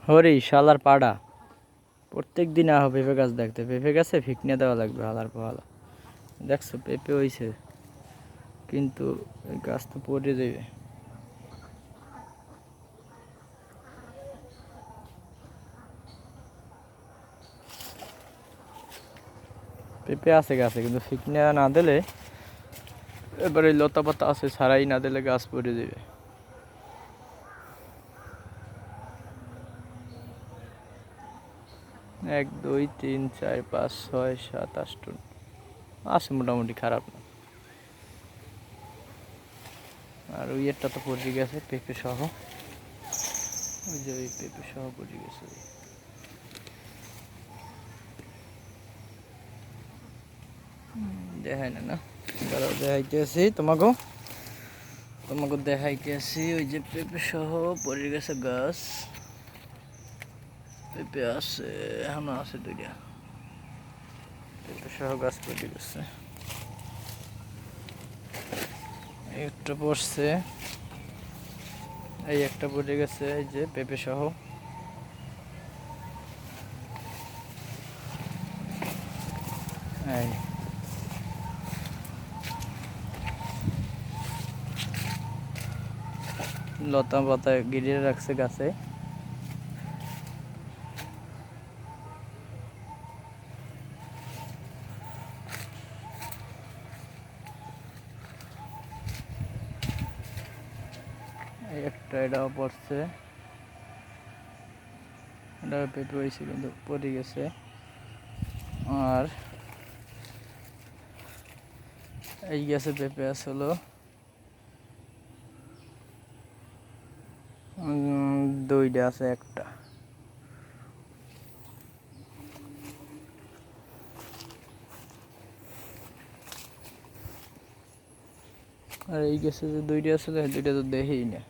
হরি শালার পাড়া প্রত্যেক দিন আহ পেঁপে গাছ দেখতে, পেঁপে গাছে ফিকনে দেওয়া লাগবে হালার পালা। দেখছো পেঁপে হইছে, কিন্তু এই গাছ তো পড়ে যাবে। পেঁপে আছে গাছে, কিন্তু ফিকনে না দিলে, এবারে লতা পাতা আছে ছাড়াই না দিলে গাছ পড়ে যাবে। 1 2 3 4 5 6 7 8 আছে মোটামুটি, খারাপ না। আর ওই একটা তো পড়ে গেছে পেঁপে সহ, ওই যে ওই পেঁপে সহ পড়ে গেছে। দেখাই না না, দাঁড়াও দেখাইতেছি তোমাকে, দেখাইতেছি। ওই যে পেঁপে সহ পড়ে গেছে গাছ, পেঁপে আছে এখনো আছে দুইটা, পেঁপে সহ গাছ পড়ে গেছে। একটা পড়ছে, এই একটা পড়ে গেছে, এই যে পেঁপে সহ। এই লতা পাতা ঘিরে রাখছে গাছে। একটা এটাও পড়ছে, এটা পেঁপে হয়েছে কিন্তু পড়ে গেছে। আর এই গাছে পেঁপে আসলো দুইটা আছে, একটা। আর এই গাছে যে দুইটা আছে, দুইটা তো দেখেই না।